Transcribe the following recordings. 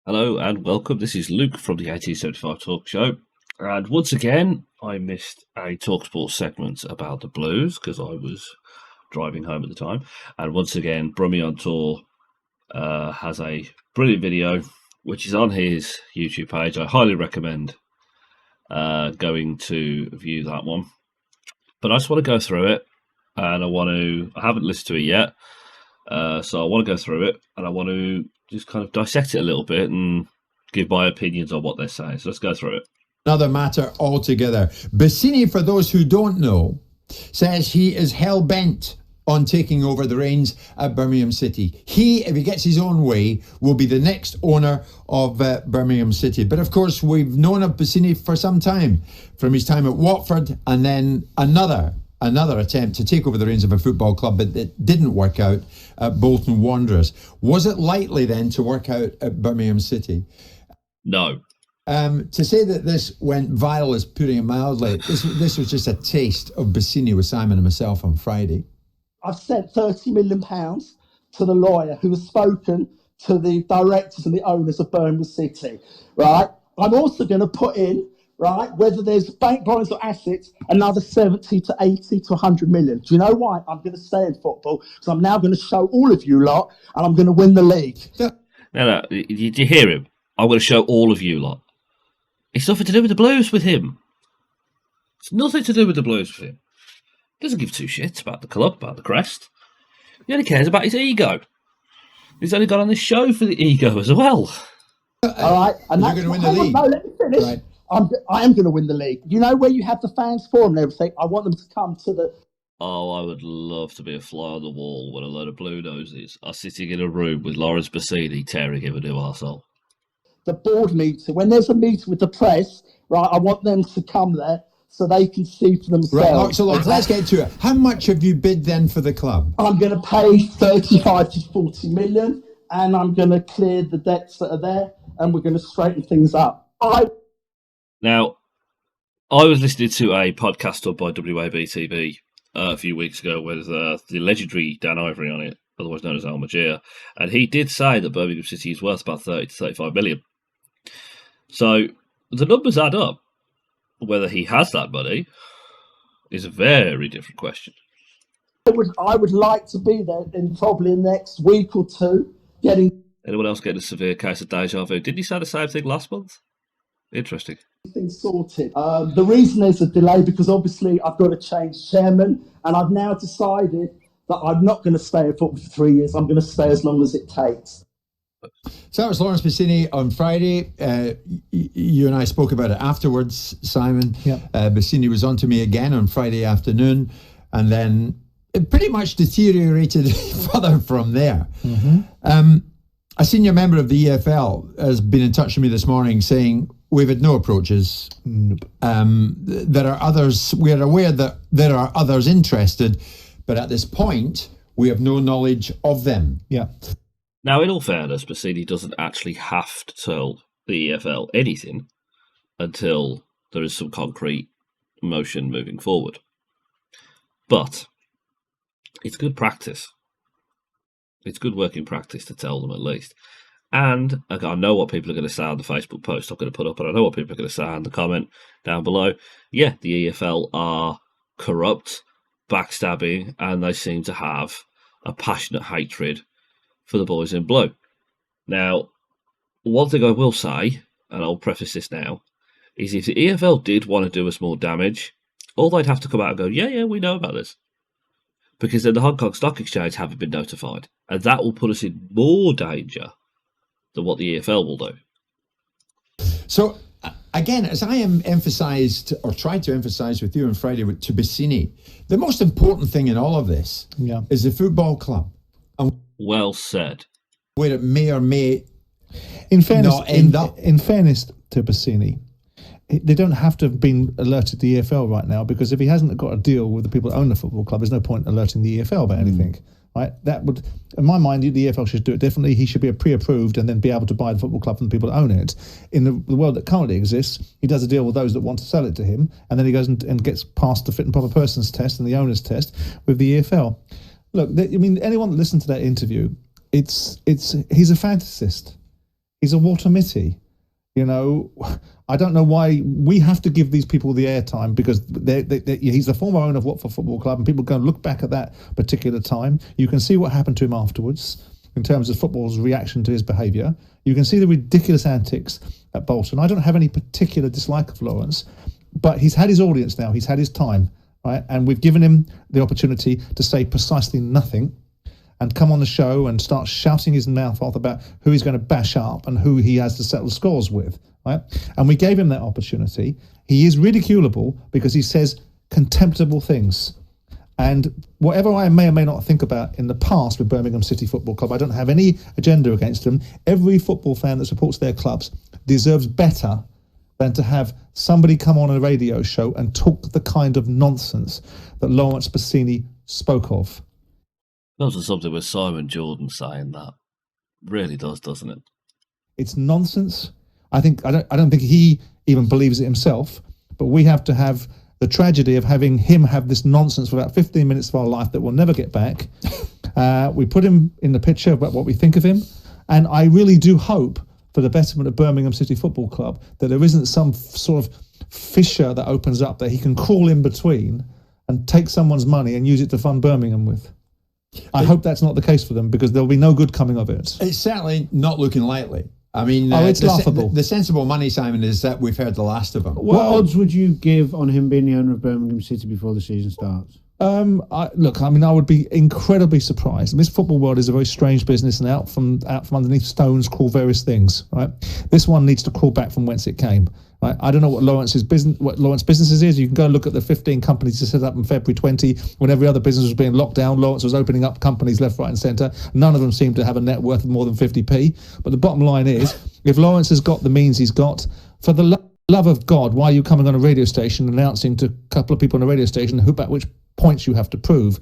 Hello and welcome. This is Luke from the 1875 Talk Show. And once again, I missed a Talksport segment about the Blues because I was driving home at the time. And once again, Brummy on Tour has a brilliant video, which is on his YouTube page. I highly recommend going to view that one. But I just want to go through it, and I haven't listened to it yet. So I want to go through it, and I want to just kind of dissect it a little bit and give my opinions on what they're saying. So let's go through it. Another matter altogether. Bassini, for those who don't know, says he is hell-bent on taking over the reins at Birmingham City. He, if he gets his own way, will be the next owner of Birmingham City. But of course, we've known of Bassini for some time, from his time at Watford, and then another attempt to take over the reins of a football club, but it didn't work out at Bolton Wanderers. Was it likely then to work out at Birmingham City? No. To say that this went viral is putting it mildly. This was just a taste of Bassini with Simon and myself on Friday. I've sent £30 million to the lawyer who has spoken to the directors and the owners of Birmingham City, right? I'm also going to put in, right, whether there's bank borrowings or assets, another 70 to 80 to 100 million. Do you know why? I'm going to stay in football because I'm now going to show all of you lot and I'm going to win the league. No, did you hear him? I'm going to show all of you lot. It's nothing to do with the Blues with him. It's nothing to do with the Blues with him. He doesn't give two shits about the club, about the crest. He only cares about his ego. He's only got on this show for the ego as well. All right, and you're going to win the league. No, let me finish. Right. I am going to win the league. You know where you have the fans forum and everything? I want them to come to the... Oh, I would love to be a fly on the wall when a load of blue noses are sitting in a room with Laurence Bassini tearing him a new arsehole. The board meeting. When there's a meeting with the press, right, I want them to come there so they can see for themselves. Right, so let's get to it. How much have you bid then for the club? I'm going to pay 35 to 40 million and I'm going to clear the debts that are there and we're going to straighten things up. Now, I was listening to a podcast done by WABTV a few weeks ago with the legendary Dan Ivory on it, otherwise known as Almagier, and he did say that Birmingham City is worth about 30 to 35 million. So the numbers add up. Whether he has that money is a very different question. I would like to be there in probably the next week or two. Anyone else getting a severe case of deja vu? Didn't he say the same thing last month? Interesting. Things sorted. The reason there's a delay because obviously I've got to change chairman, and I've now decided that I'm not going to stay at football for 3 years. I'm going to stay as long as it takes. So that was Laurence Bassini on Friday. You and I spoke about it afterwards, Simon. Yep. Bassini was on to me again on Friday afternoon, and then it pretty much deteriorated further from there. Mm-hmm. A senior member of the EFL has been in touch with me this morning saying we've had no approaches. Nope. There are others. We're aware that there are others interested, but at this point, we have no knowledge of them. Yeah. Now, in all fairness, Bassini doesn't actually have to tell the EFL anything until there is some concrete motion moving forward. But it's good practice. It's good working practice to tell them at least. And I know what people are going to say on the Facebook post I'm going to put up, and I know what people are going to say in the comment down below. Yeah, the EFL are corrupt, backstabbing, and they seem to have a passionate hatred for the boys in blue. Now, one thing I will say, and I'll preface this now, is if the EFL did want to do us more damage, all they'd have to come out and go, yeah, we know about this. Because then the Hong Kong Stock Exchange haven't been notified. And that will put us in more danger than what the EFL will do. So, again, as I emphasised, or tried to emphasise with you on Friday to Bassini, the most important thing in all of this is the football club. And well said. Where it may or may in fairness, not end up. In fairness to Bassini, they don't have to have been alerted the EFL right now, because if he hasn't got a deal with the people that own the football club, there's no point alerting the EFL about anything. Right? That would, in my mind, the EFL should do it differently. He should be pre-approved and then be able to buy the football club from the people that own it. In the world that currently exists, he does a deal with those that want to sell it to him, and then he goes and gets past the fit and proper persons test and the owners test with the EFL. Look, I mean, anyone that listened to that interview, he's a fantasist. He's a water mitty. You know, I don't know why we have to give these people the airtime, because he's the former owner of Watford Football Club, and people go and look back at that particular time. You can see what happened to him afterwards in terms of football's reaction to his behaviour. You can see the ridiculous antics at Bolton. I don't have any particular dislike of Laurence, but he's had his audience now. He's had his time, right? And we've given him the opportunity to say precisely nothing and come on the show and start shouting his mouth off about who he's going to bash up and who he has to settle scores with, right? And we gave him that opportunity. He is ridiculable because he says contemptible things. And whatever I may or may not think about in the past with Birmingham City Football Club, I don't have any agenda against them. Every football fan that supports their clubs deserves better than to have somebody come on a radio show and talk the kind of nonsense that Laurence Bassini spoke of. Comes to something with Simon Jordan saying that. Really does, doesn't it? It's nonsense. I don't think he even believes it himself, but we have to have the tragedy of having him have this nonsense for about 15 minutes of our life that we'll never get back. We put him in the picture about what we think of him, and I really do hope for the betterment of Birmingham City Football Club that there isn't some sort of fissure that opens up that he can crawl in between and take someone's money and use it to fund Birmingham with. I hope that's not the case for them, because there'll be no good coming of it. It's certainly not looking likely. I mean, it's laughable. The sensible money, Simon, is that we've heard the last of him. What odds would you give on him being the owner of Birmingham City before the season starts? I would be incredibly surprised. This football world is a very strange business, and out from underneath stones crawl various things. Right, this one needs to crawl back from whence it came. Right, I don't know what Laurence Businesses is. You can go and look at the 15 companies he set up in February 20 when every other business was being locked down. Laurence was opening up companies left, right, and centre. None of them seemed to have a net worth of more than 50p. But the bottom line is, if Laurence has got the means he's got, for the love of God, why are you coming on a radio station announcing to a couple of people on a radio station about which points you have to prove?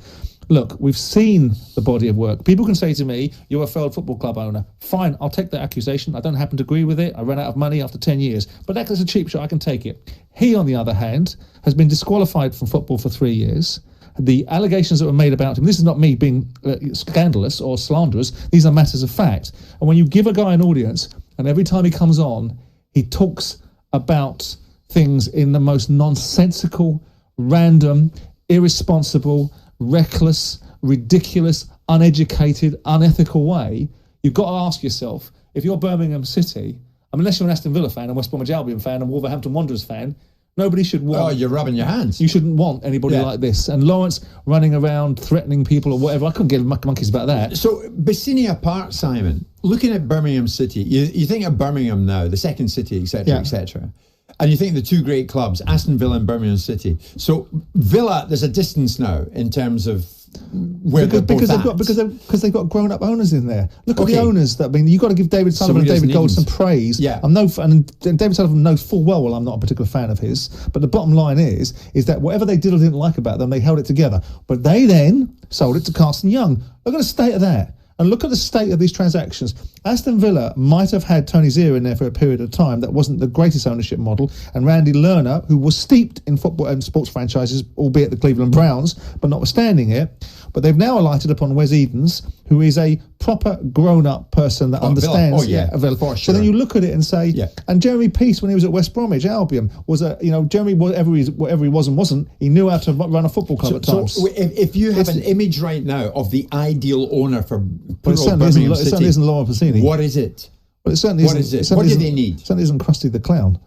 Look, we've seen the body of work. People can say to me, you're a failed football club owner. Fine, I'll take that accusation. I don't happen to agree with it. I ran out of money after 10 years. But that's a cheap shot. I can take it. He, on the other hand, has been disqualified from football for 3 years. The allegations that were made about him, this is not me being scandalous or slanderous. These are matters of fact. And when you give a guy an audience, and every time he comes on, he talks about things in the most nonsensical, random, irresponsible, reckless, ridiculous, uneducated, unethical way, you've got to ask yourself, if you're Birmingham City, unless you're an Aston Villa fan and West Bromwich Albion fan and Wolverhampton Wanderers fan, nobody should want... Oh, you're rubbing your hands. You shouldn't want anybody like this. And Laurence running around threatening people or whatever, I couldn't give monkeys about that. So, Bassini apart, Simon, looking at Birmingham City, you think of Birmingham now, the second city, etc., etc., and you think the two great clubs, Aston Villa and Birmingham City. So Villa, there's a distance now in terms of where because they've got grown-up owners in there. Look at the owners. You've got to give David Sullivan and David Gold some praise. Yeah, and David Sullivan knows full well I'm not a particular fan of his. But the bottom line is that whatever they did or didn't like about them, they held it together. But they then sold it to Carson Young. Look at the state of that. And look at the state of these transactions. Aston Villa might have had Tony Zia in there for a period of time. That wasn't the greatest ownership model. And Randy Lerner, who was steeped in football and sports franchises, albeit the Cleveland Browns, but notwithstanding it. But they've now alighted upon Wes Edens, who is a proper grown-up person that understands. Villa. Villa. For sure. So then you look at it and say, and Jeremy Peace, when he was at West Bromwich Albion, was Jeremy, whatever he was and wasn't, he knew how to run a football club at times. So if you have an image right now of the ideal owner for Birmingham City, it certainly isn't Laurence Bassini. What is it? Well, it certainly what is it? What do they need? It certainly isn't Krusty the Clown,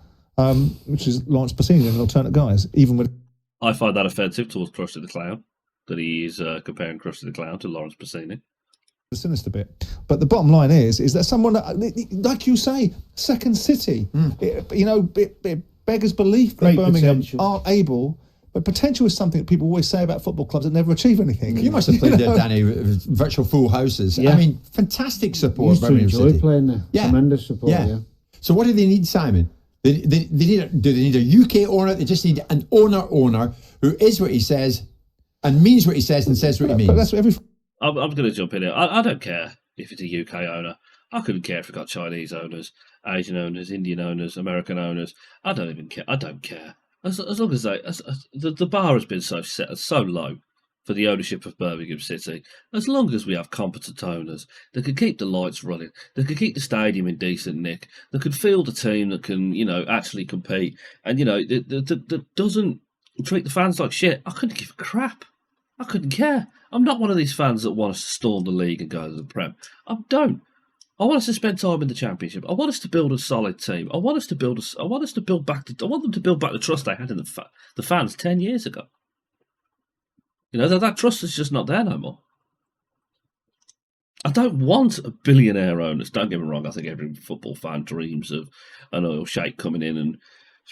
which is Laurence Bassini and alternate guys, even with... I find that offensive towards Krusty the Clown, that he's comparing Krusty the Clown to Laurence Bassini. The sinister bit. But the bottom line is that someone, like you say, second city, it beggars belief that Birmingham aren't able... But potential is something that people always say about football clubs that never achieve anything. You must have played there, Danny, virtual full houses. Yeah. I mean, fantastic support. Used to enjoy playing there. Yeah. Tremendous support, yeah. So what do they need, Simon? Do they need a UK owner? They just need an owner who is what he says and means what he says and says what he means. But that's what I'm going to jump in here. I don't care if it's a UK owner. I couldn't care if it got Chinese owners, Asian owners, Indian owners, American owners. I don't even care. I don't care. As long as the bar has been so set so low for the ownership of Birmingham City, as long as we have competent owners that can keep the lights running, that can keep the stadium in decent nick, that can field a team that can, actually compete, and, that doesn't treat the fans like shit. I couldn't give a crap. I couldn't care. I'm not one of these fans that want us to storm the league and go to the Prem. I don't. I want us to spend time in the Championship. I want us to build a solid team. I want them to build back the trust they had in the fans 10 years ago. That trust is just not there no more. I don't want a billionaire owners. Don't get me wrong. I think every football fan dreams of an oil sheikh coming in and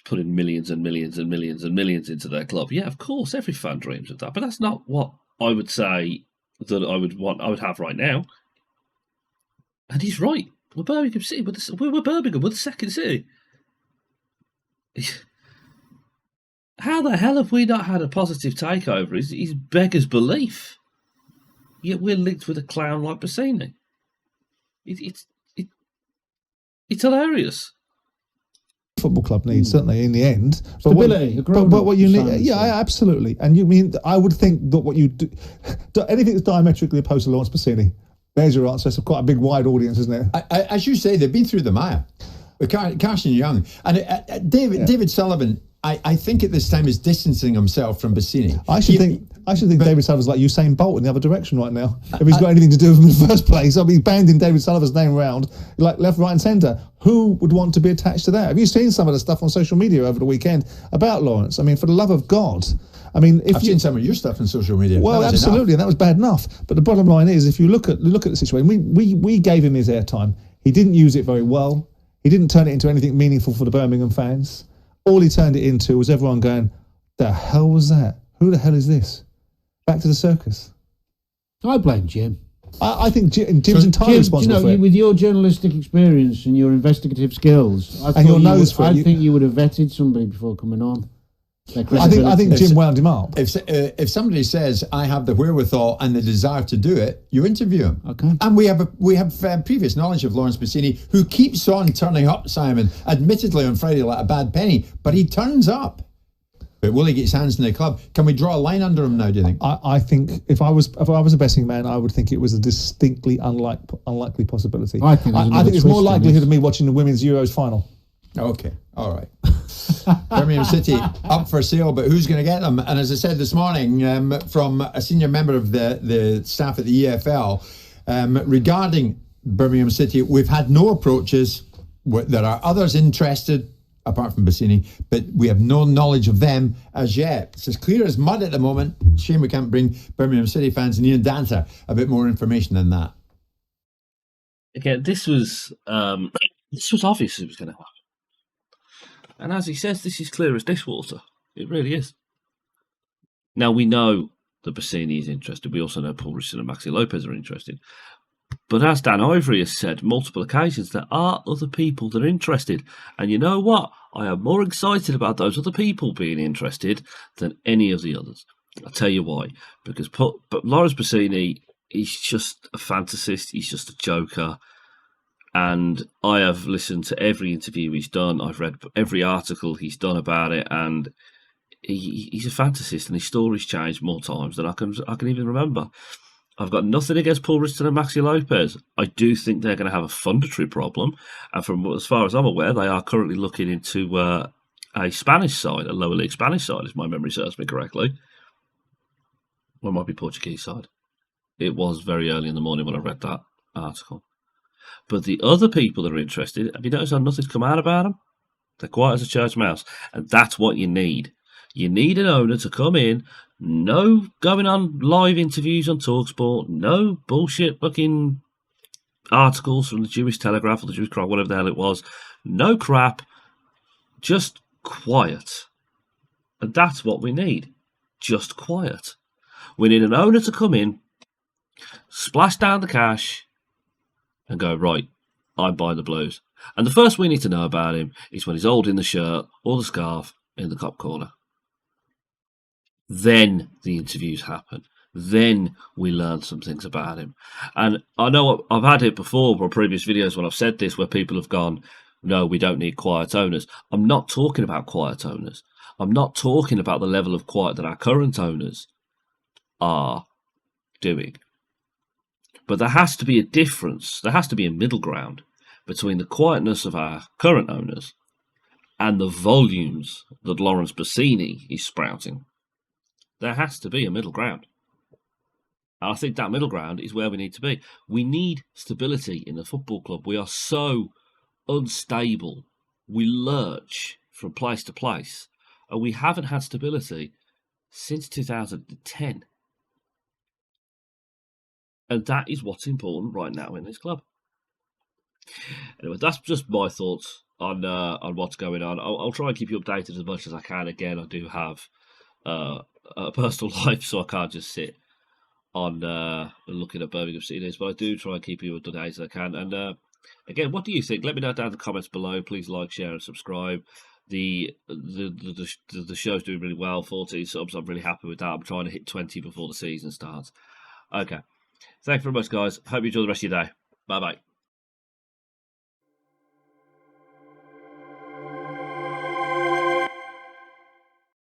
putting millions and millions and millions and millions into their club. Yeah, of course, every fan dreams of that. But that's not what I would say that I would have right now. And he's right. We're Birmingham City. We're Birmingham. We're the second city. How the hell have we not had a positive takeover? Is beggars belief. Yet we're linked with a clown like Bassini. It's hilarious. Football club needs certainly in the end stability. But what you need, yeah, absolutely. And you mean I would think that what you do, anything that's diametrically opposed to Laurence Bassini. There's your answer. It's quite a big, wide audience, isn't it? As you say, they've been through the mire. With Carson Young and David Sullivan. I think at this time is distancing himself from Bassini. I should think David Sullivan's like Usain Bolt in the other direction right now. If he's got anything to do with him in the first place, I'll be banding David Sullivan's name around like left, right, and centre. Who would want to be attached to that? Have you seen some of the stuff on social media over the weekend about Laurence? I mean, for the love of God. I mean, I've seen some of your stuff on social media. Well, absolutely, and that was bad enough. But the bottom line is, if you look at the situation, we gave him his airtime. He didn't use it very well. He didn't turn it into anything meaningful for the Birmingham fans. All he turned it into was everyone going, "The hell was that? Who the hell is this?" Back to the circus. I blame Jim. I think Jim's entirely responsible for it. With your journalistic experience and your investigative skills, I think you would have vetted somebody before coming on. I think Jim wound him up. If somebody says I have the wherewithal and the desire to do it, you interview him. Okay. And we have previous knowledge of Laurence Bassini, who keeps on turning up, Simon. Admittedly on Friday like a bad penny, but he turns up. But will he get his hands in the club? Can we draw a line under him now? Do you think? I think if I was a betting man, I would think it was a distinctly unlikely possibility. I think there's more likelihood of me watching the women's Euros final. Okay, all right. Birmingham City up for sale, but who's going to get them? And as I said this morning, from a senior member of the staff at the EFL, regarding Birmingham City, we've had no approaches. There are others interested, apart from Bassini, but we have no knowledge of them as yet. It's as clear as mud at the moment. Shame we can't bring Birmingham City fans and Ian Dancer a bit more information than that. Again, this was obvious it was going to happen. And as he says, this is clear as dishwater. It really is. Now, we know that Bassini is interested. We also know Paul Richardson and Maxi Lopez are interested. But as Dan Ivory has said multiple occasions, there are other people that are interested. And you know what? I am more excited about those other people being interested than any of the others. I'll tell you why. Because Laurence Bassini, he's just a fantasist. He's just a joker. And I have listened to every interview he's done. I've read every article he's done about it, and he's a fantasist, and his story's changed more times than I can even remember. I've got nothing against Paul Richardson and Maxi Lopez. I do think they're going to have a fundatory problem, and from as far as I'm aware, they are currently looking into a Spanish side, a lower league Spanish side, if my memory serves me correctly. Or it might be Portuguese side. It was very early in the morning when I read that article. But the other people that are interested, have you noticed how nothing's come out about them? They're quiet as a church mouse. And that's what you need. You need an owner to come in, no going on live interviews on Talksport, no bullshit fucking articles from the Jewish Telegraph or the Jewish Chronicle, whatever the hell it was. No crap. Just quiet. And that's what we need. Just quiet. We need an owner to come in, splash down the cash, and go, right, I'm buying the Blues. And the first we need to know about him is when he's holding the shirt or the scarf in the cop corner. Then the interviews happen. Then we learn some things about him. And I know I've had it before for previous videos when I've said this, where people have gone, no, we don't need quiet owners. I'm not talking about quiet owners. I'm not talking about the level of quiet that our current owners are doing. But there has to be a difference. There has to be a middle ground between the quietness of our current owners and the volumes that Laurence Bassini is sprouting. There has to be a middle ground. And I think that middle ground is where we need to be. We need stability in the football club. We are so unstable. We lurch from place to place. And we haven't had stability since 2010. And that is what's important right now in this club. Anyway, that's just my thoughts on what's going on. I'll try and keep you updated as much as I can. Again, I do have a personal life, so I can't just sit on looking at Birmingham City News, but I do try and keep you up to date as I can. And again, what do you think? Let me know down in the comments below. Please like, share, and subscribe. The show's doing really well. 14 subs. I'm really happy with that. I'm trying to hit 20 before the season starts. Okay. Thanks very much, guys. Hope you enjoy the rest of your day. Bye bye.